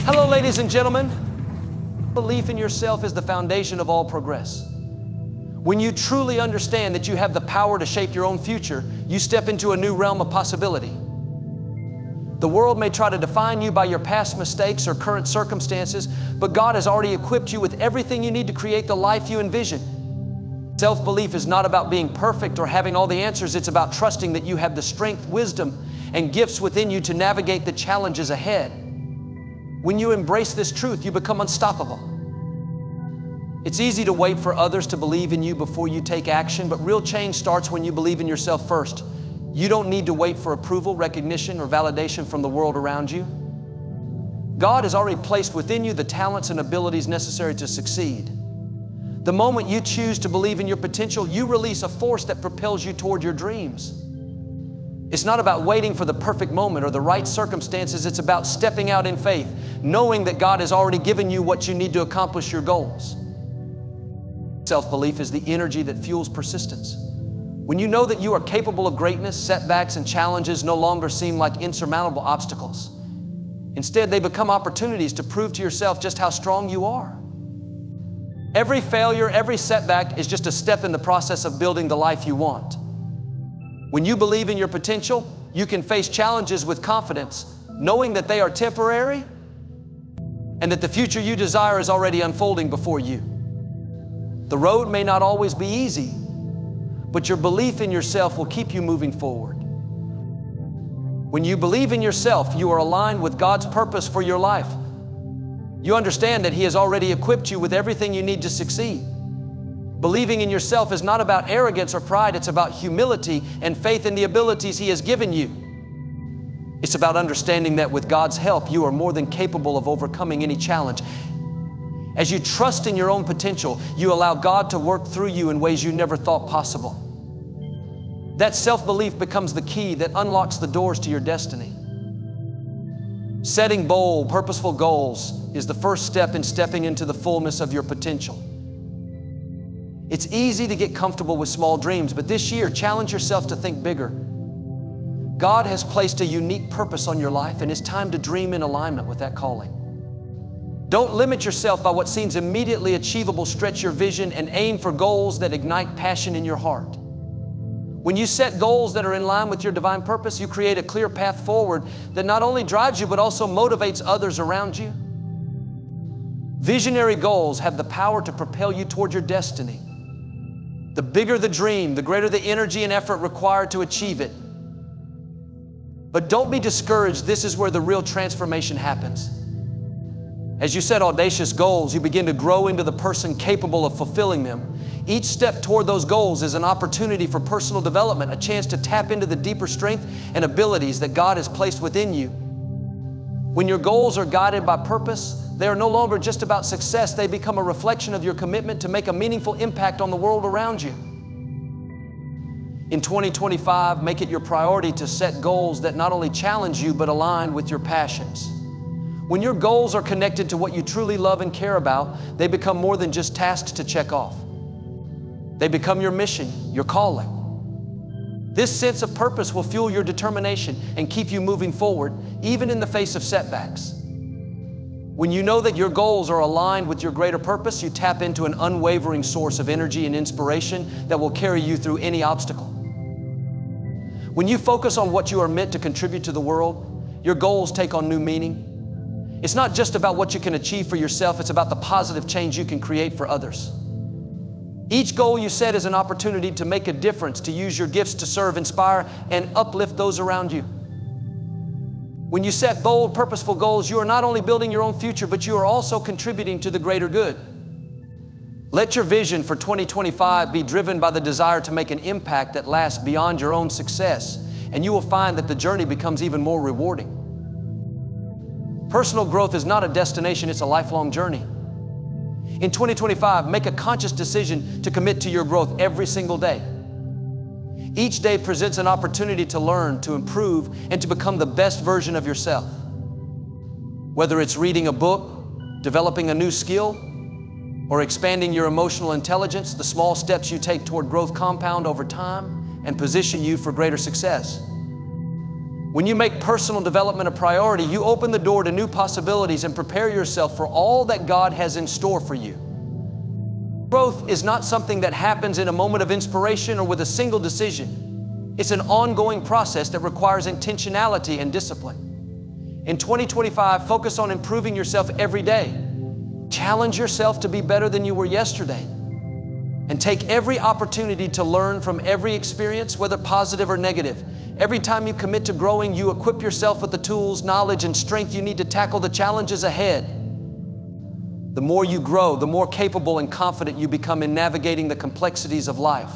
Hello, ladies and gentlemen. Belief in yourself is the foundation of all progress. When you truly understand that you have the power to shape your own future, you step into a new realm of possibility. The world may try to define you by your past mistakes or current circumstances, but God has already equipped you with everything you need to create the life you envision. Self-belief is not about being perfect or having all the answers. It's about trusting that you have the strength, wisdom, and gifts within you to navigate the challenges ahead. When you embrace this truth, you become unstoppable. It's easy to wait for others to believe in you before you take action, but real change starts when you believe in yourself first. You don't need to wait for approval, recognition, or validation from the world around you. God has already placed within you the talents and abilities necessary to succeed. The moment you choose to believe in your potential, you release a force that propels you toward your dreams. It's not about waiting for the perfect moment or the right circumstances. It's about stepping out in faith, knowing that God has already given you what you need to accomplish your goals. Self-belief is the energy that fuels persistence. When you know that you are capable of greatness, setbacks and challenges no longer seem like insurmountable obstacles. Instead, they become opportunities to prove to yourself just how strong you are. Every failure, every setback is just a step in the process of building the life you want. When you believe in your potential, you can face challenges with confidence, knowing that they are temporary and that the future you desire is already unfolding before you. The road may not always be easy, but your belief in yourself will keep you moving forward. When you believe in yourself, you are aligned with God's purpose for your life. You understand that He has already equipped you with everything you need to succeed. Believing in yourself is not about arrogance or pride. It's about humility and faith in the abilities He has given you. It's about understanding that with God's help, you are more than capable of overcoming any challenge. As you trust in your own potential, you allow God to work through you in ways you never thought possible. That self-belief becomes the key that unlocks the doors to your destiny. Setting bold, purposeful goals is the first step in stepping into the fullness of your potential. It's easy to get comfortable with small dreams, but this year, challenge yourself to think bigger. God has placed a unique purpose on your life, and it's time to dream in alignment with that calling. Don't limit yourself by what seems immediately achievable. Stretch your vision and aim for goals that ignite passion in your heart. When you set goals that are in line with your divine purpose, you create a clear path forward that not only drives you, but also motivates others around you. Visionary goals have the power to propel you toward your destiny. The bigger the dream, the greater the energy and effort required to achieve it. But don't be discouraged. This is where the real transformation happens. As you set audacious goals, you begin to grow into the person capable of fulfilling them. Each step toward those goals is an opportunity for personal development, a chance to tap into the deeper strength and abilities that God has placed within you. When your goals are guided by purpose, they are no longer just about success. They become a reflection of your commitment to make a meaningful impact on the world around you. In 2025, make it your priority to set goals that not only challenge you, but align with your passions. When your goals are connected to what you truly love and care about, they become more than just tasks to check off. They become your mission, your calling. This sense of purpose will fuel your determination and keep you moving forward, even in the face of setbacks. When you know that your goals are aligned with your greater purpose, you tap into an unwavering source of energy and inspiration that will carry you through any obstacle. When you focus on what you are meant to contribute to the world, your goals take on new meaning. It's not just about what you can achieve for yourself, it's about the positive change you can create for others. Each goal you set is an opportunity to make a difference, to use your gifts to serve, inspire, and uplift those around you. When you set bold, purposeful goals, you are not only building your own future, but you are also contributing to the greater good. Let your vision for 2025 be driven by the desire to make an impact that lasts beyond your own success, and you will find that the journey becomes even more rewarding. Personal growth is not a destination, it's a lifelong journey. In 2025, make a conscious decision to commit to your growth every single day. Each day presents an opportunity to learn, to improve, and to become the best version of yourself. Whether it's reading a book, developing a new skill, or expanding your emotional intelligence, the small steps you take toward growth compound over time and position you for greater success. When you make personal development a priority, you open the door to new possibilities and prepare yourself for all that God has in store for you. Growth is not something that happens in a moment of inspiration or with a single decision. It's an ongoing process that requires intentionality and discipline. In 2025, focus on improving yourself every day. Challenge yourself to be better than you were yesterday. And take every opportunity to learn from every experience, whether positive or negative. Every time you commit to growing, you equip yourself with the tools, knowledge, and strength you need to tackle the challenges ahead. The more you grow, the more capable and confident you become in navigating the complexities of life.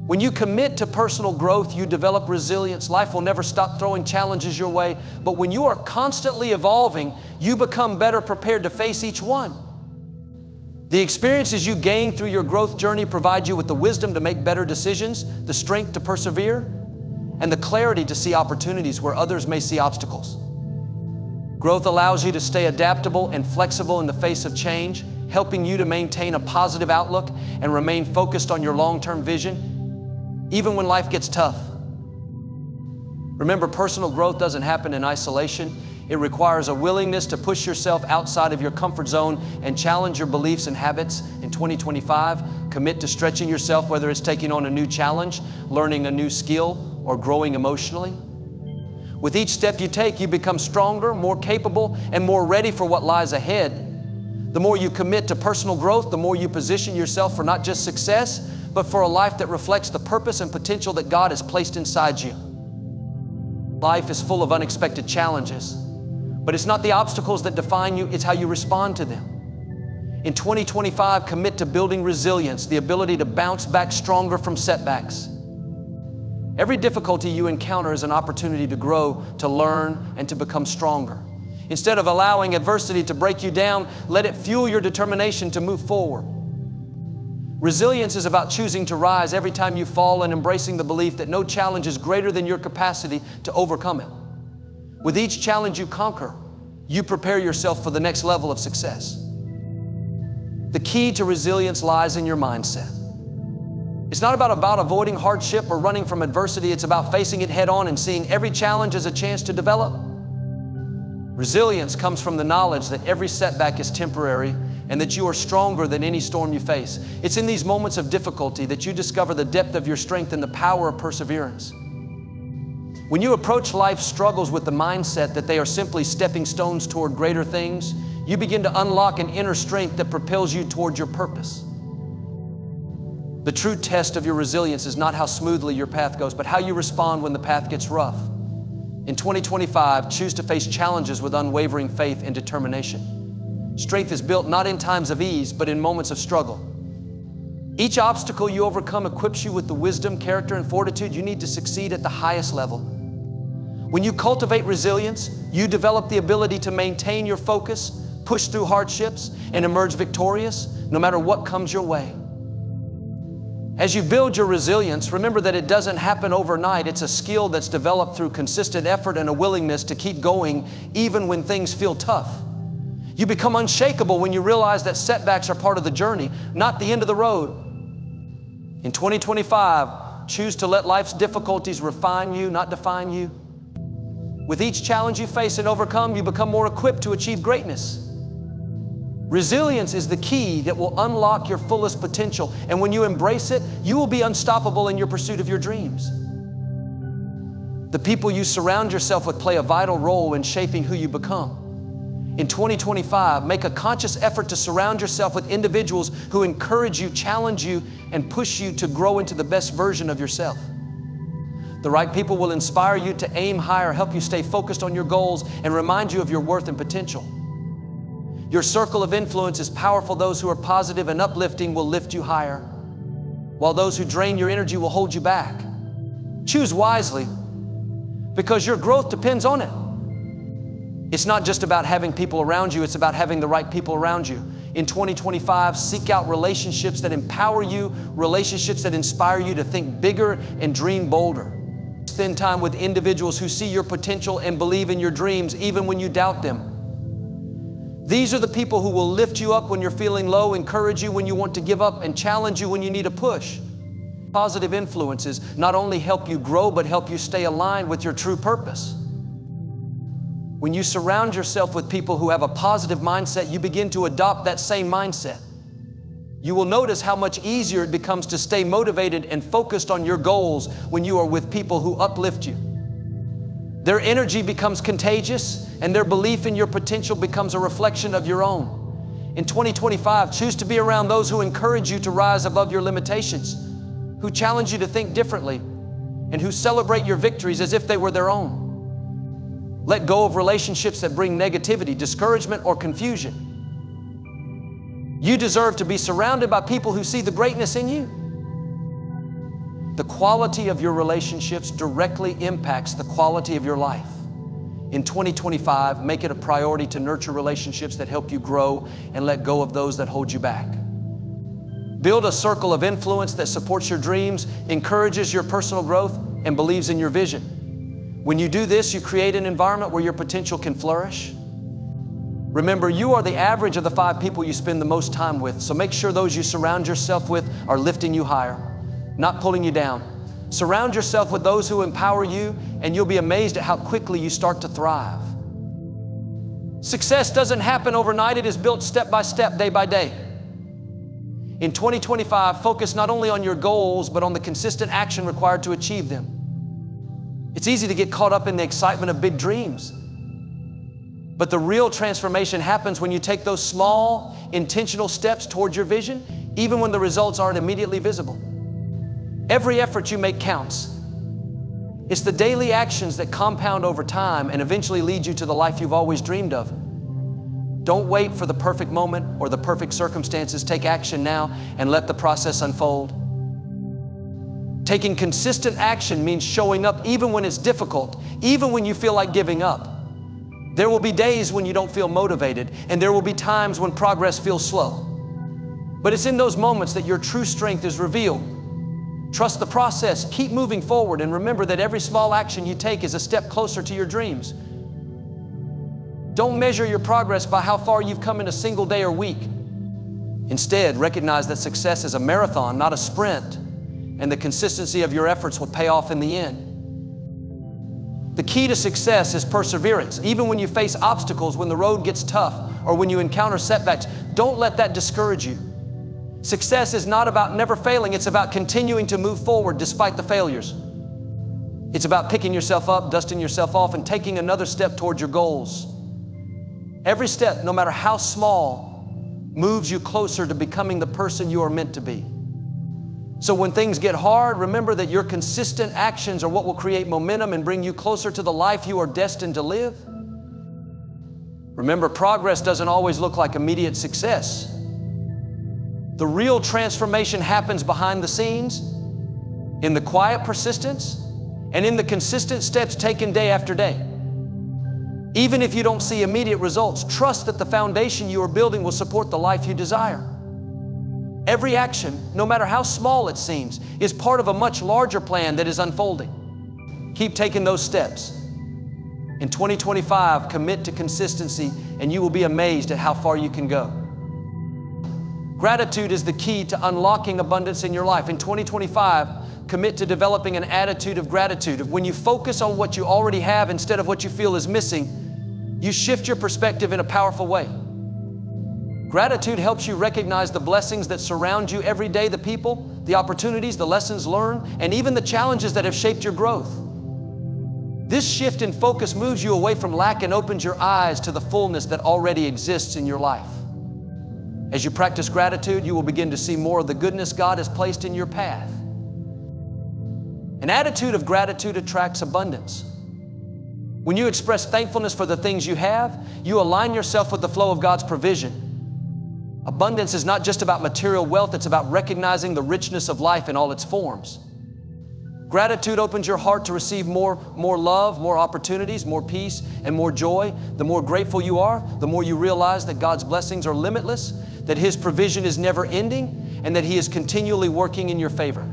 When you commit to personal growth, you develop resilience. Life will never stop throwing challenges your way, but when you are constantly evolving, you become better prepared to face each one. The experiences you gain through your growth journey provide you with the wisdom to make better decisions, the strength to persevere, and the clarity to see opportunities where others may see obstacles. Growth allows you to stay adaptable and flexible in the face of change, helping you to maintain a positive outlook and remain focused on your long-term vision, even when life gets tough. Remember, personal growth doesn't happen in isolation. It requires a willingness to push yourself outside of your comfort zone and challenge your beliefs and habits. In 2025, commit to stretching yourself, whether it's taking on a new challenge, learning a new skill, or growing emotionally. With each step you take, you become stronger, more capable, and more ready for what lies ahead. The more you commit to personal growth, the more you position yourself for not just success, but for a life that reflects the purpose and potential that God has placed inside you. Life is full of unexpected challenges. But it's not the obstacles that define you, it's how you respond to them. In 2025, commit to building resilience, the ability to bounce back stronger from setbacks. Every difficulty you encounter is an opportunity to grow, to learn, and to become stronger. Instead of allowing adversity to break you down, let it fuel your determination to move forward. Resilience is about choosing to rise every time you fall and embracing the belief that no challenge is greater than your capacity to overcome it. With each challenge you conquer, you prepare yourself for the next level of success. The key to resilience lies in your mindset. It's not about avoiding hardship or running from adversity. It's about facing it head on and seeing every challenge as a chance to develop. Resilience comes from the knowledge that every setback is temporary and that you are stronger than any storm you face. It's in these moments of difficulty that you discover the depth of your strength and the power of perseverance. When you approach life's struggles with the mindset that they are simply stepping stones toward greater things, you begin to unlock an inner strength that propels you toward your purpose. The true test of your resilience is not how smoothly your path goes, but how you respond when the path gets rough. In 2025, choose to face challenges with unwavering faith and determination. Strength is built not in times of ease, but in moments of struggle. Each obstacle you overcome equips you with the wisdom, character, and fortitude you need to succeed at the highest level. When you cultivate resilience, you develop the ability to maintain your focus, push through hardships, and emerge victorious no matter what comes your way. As you build your resilience, remember that it doesn't happen overnight. It's a skill that's developed through consistent effort and a willingness to keep going even when things feel tough. You become unshakable when you realize that setbacks are part of the journey, not the end of the road. In 2025, choose to let life's difficulties refine you, not define you. With each challenge you face and overcome, you become more equipped to achieve greatness. Resilience is the key that will unlock your fullest potential, and when you embrace it, you will be unstoppable in your pursuit of your dreams. The people you surround yourself with play a vital role in shaping who you become. In 2025, make a conscious effort to surround yourself with individuals who encourage you, challenge you, and push you to grow into the best version of yourself. The right people will inspire you to aim higher, help you stay focused on your goals, and remind you of your worth and potential. Your circle of influence is powerful. Those who are positive and uplifting will lift you higher, while those who drain your energy will hold you back. Choose wisely, because your growth depends on it. It's not just about having people around you, it's about having the right people around you. In 2025, seek out relationships that empower you, relationships that inspire you to think bigger and dream bolder. Spend time with individuals who see your potential and believe in your dreams even when you doubt them. These are the people who will lift you up when you're feeling low, encourage you when you want to give up, and challenge you when you need a push. Positive influences not only help you grow, but help you stay aligned with your true purpose. When you surround yourself with people who have a positive mindset, you begin to adopt that same mindset. You will notice how much easier it becomes to stay motivated and focused on your goals when you are with people who uplift you. Their energy becomes contagious, and their belief in your potential becomes a reflection of your own. In 2025, choose to be around those who encourage you to rise above your limitations, who challenge you to think differently, and who celebrate your victories as if they were their own. Let go of relationships that bring negativity, discouragement, or confusion. You deserve to be surrounded by people who see the greatness in you. The quality of your relationships directly impacts the quality of your life. In 2025, make it a priority to nurture relationships that help you grow and let go of those that hold you back. Build a circle of influence that supports your dreams, encourages your personal growth, and believes in your vision. When you do this, you create an environment where your potential can flourish. Remember, you are the average of the 5 people you spend the most time with, so make sure those you surround yourself with are lifting you higher, not pulling you down. Surround yourself with those who empower you, and you'll be amazed at how quickly you start to thrive. Success doesn't happen overnight. It is built step by step, day by day. In 2025, focus not only on your goals, but on the consistent action required to achieve them. It's easy to get caught up in the excitement of big dreams. But the real transformation happens when you take those small, intentional steps towards your vision, even when the results aren't immediately visible. Every effort you make counts. It's the daily actions that compound over time and eventually lead you to the life you've always dreamed of. Don't wait for the perfect moment or the perfect circumstances. Take action now and let the process unfold. Taking consistent action means showing up even when it's difficult, even when you feel like giving up. There will be days when you don't feel motivated, and there will be times when progress feels slow. But it's in those moments that your true strength is revealed. Trust the process, keep moving forward, and remember that every small action you take is a step closer to your dreams. Don't measure your progress by how far you've come in a single day or week. Instead, recognize that success is a marathon, not a sprint, and the consistency of your efforts will pay off in the end. The key to success is perseverance. Even when you face obstacles, when the road gets tough, or when you encounter setbacks, don't let that discourage you. Success is not about never failing. It's about continuing to move forward despite the failures. It's about picking yourself up, dusting yourself off, and taking another step toward your goals. Every step, no matter how small, moves you closer to becoming the person you are meant to be. So when things get hard, remember that your consistent actions are what will create momentum and bring you closer to the life you are destined to live. Remember, progress doesn't always look like immediate success. The real transformation happens behind the scenes, in the quiet persistence, and in the consistent steps taken day after day. Even if you don't see immediate results, trust that the foundation you are building will support the life you desire. Every action, no matter how small it seems, is part of a much larger plan that is unfolding. Keep taking those steps. In 2025, commit to consistency, and you will be amazed at how far you can go. Gratitude is the key to unlocking abundance in your life. In 2025, commit to developing an attitude of gratitude. When you focus on what you already have instead of what you feel is missing, you shift your perspective in a powerful way. Gratitude helps you recognize the blessings that surround you every day, the people, the opportunities, the lessons learned, and even the challenges that have shaped your growth. This shift in focus moves you away from lack and opens your eyes to the fullness that already exists in your life. As you practice gratitude, you will begin to see more of the goodness God has placed in your path. An attitude of gratitude attracts abundance. When you express thankfulness for the things you have, you align yourself with the flow of God's provision. Abundance is not just about material wealth, it's about recognizing the richness of life in all its forms. Gratitude opens your heart to receive more love, more opportunities, more peace, and more joy. The more grateful you are, the more you realize that God's blessings are limitless, that His provision is never ending, and that He is continually working in your favor.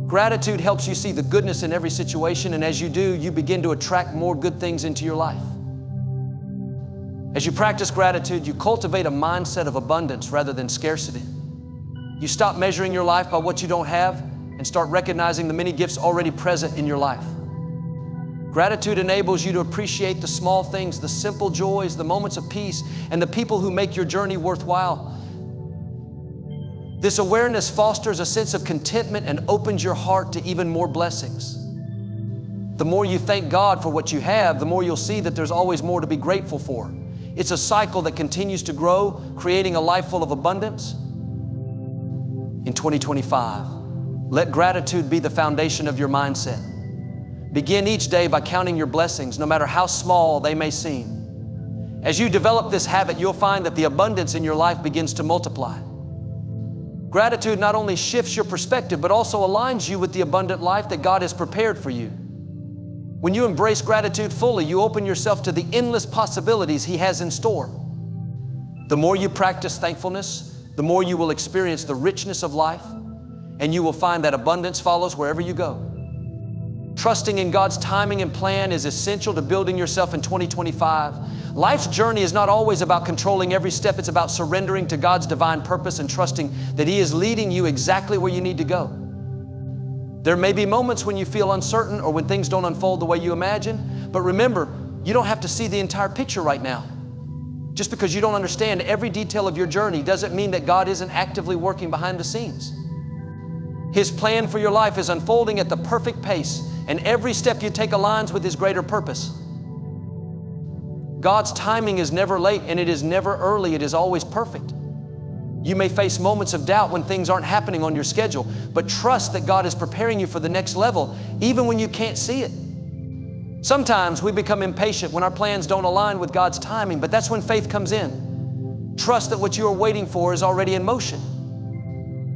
Gratitude helps you see the goodness in every situation, and as you do, you begin to attract more good things into your life. As you practice gratitude, you cultivate a mindset of abundance rather than scarcity. You stop measuring your life by what you don't have and start recognizing the many gifts already present in your life. Gratitude enables you to appreciate the small things, the simple joys, the moments of peace, and the people who make your journey worthwhile. This awareness fosters a sense of contentment and opens your heart to even more blessings. The more you thank God for what you have, the more you'll see that there's always more to be grateful for. It's a cycle that continues to grow, creating a life full of abundance. In 2025, let gratitude be the foundation of your mindset. Begin each day by counting your blessings, no matter how small they may seem. As you develop this habit, you'll find that the abundance in your life begins to multiply. Gratitude not only shifts your perspective, but also aligns you with the abundant life that God has prepared for you. When you embrace gratitude fully, you open yourself to the endless possibilities He has in store. The more you practice thankfulness, the more you will experience the richness of life, and you will find that abundance follows wherever you go. Trusting in God's timing and plan is essential to building yourself in 2025. Life's journey is not always about controlling every step. It's about surrendering to God's divine purpose and trusting that He is leading you exactly where you need to go. There may be moments when you feel uncertain or when things don't unfold the way you imagine, but remember, you don't have to see the entire picture right now. Just because you don't understand every detail of your journey doesn't mean that God isn't actively working behind the scenes. His plan for your life is unfolding at the perfect pace, and every step you take aligns with His greater purpose. God's timing is never late, and it is never early. It is always perfect. You may face moments of doubt when things aren't happening on your schedule, but trust that God is preparing you for the next level, even when you can't see it. Sometimes we become impatient when our plans don't align with God's timing, but that's when faith comes in. Trust that what you are waiting for is already in motion.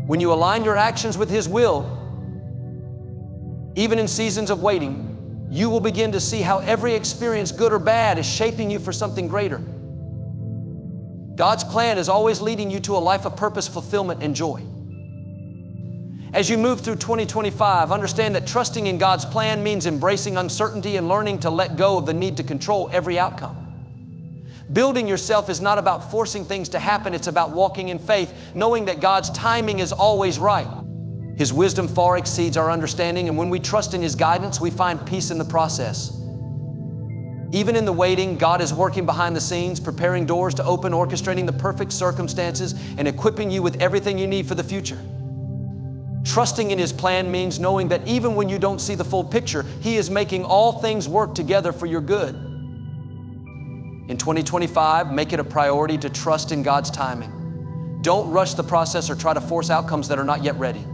When you align your actions with His will, even in seasons of waiting, you will begin to see how every experience, good or bad, is shaping you for something greater. God's plan is always leading you to a life of purpose, fulfillment, and joy. As you move through 2025, understand that trusting in God's plan means embracing uncertainty and learning to let go of the need to control every outcome. Building yourself is not about forcing things to happen. It's about walking in faith, knowing that God's timing is always right. His wisdom far exceeds our understanding, and when we trust in His guidance, we find peace in the process. Even in the waiting, God is working behind the scenes, preparing doors to open, orchestrating the perfect circumstances, and equipping you with everything you need for the future. Trusting in His plan means knowing that even when you don't see the full picture, He is making all things work together for your good. In 2025, make it a priority to trust in God's timing. Don't rush the process or try to force outcomes that are not yet ready.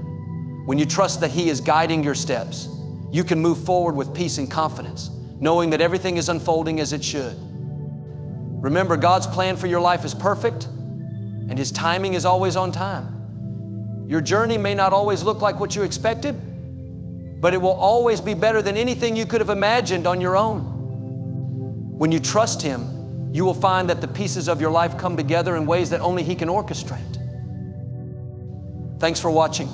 When you trust that He is guiding your steps, you can move forward with peace and confidence, knowing that everything is unfolding as it should. Remember, God's plan for your life is perfect, and His timing is always on time. Your journey may not always look like what you expected, but it will always be better than anything you could have imagined on your own. When you trust Him, you will find that the pieces of your life come together in ways that only He can orchestrate. Thanks for watching.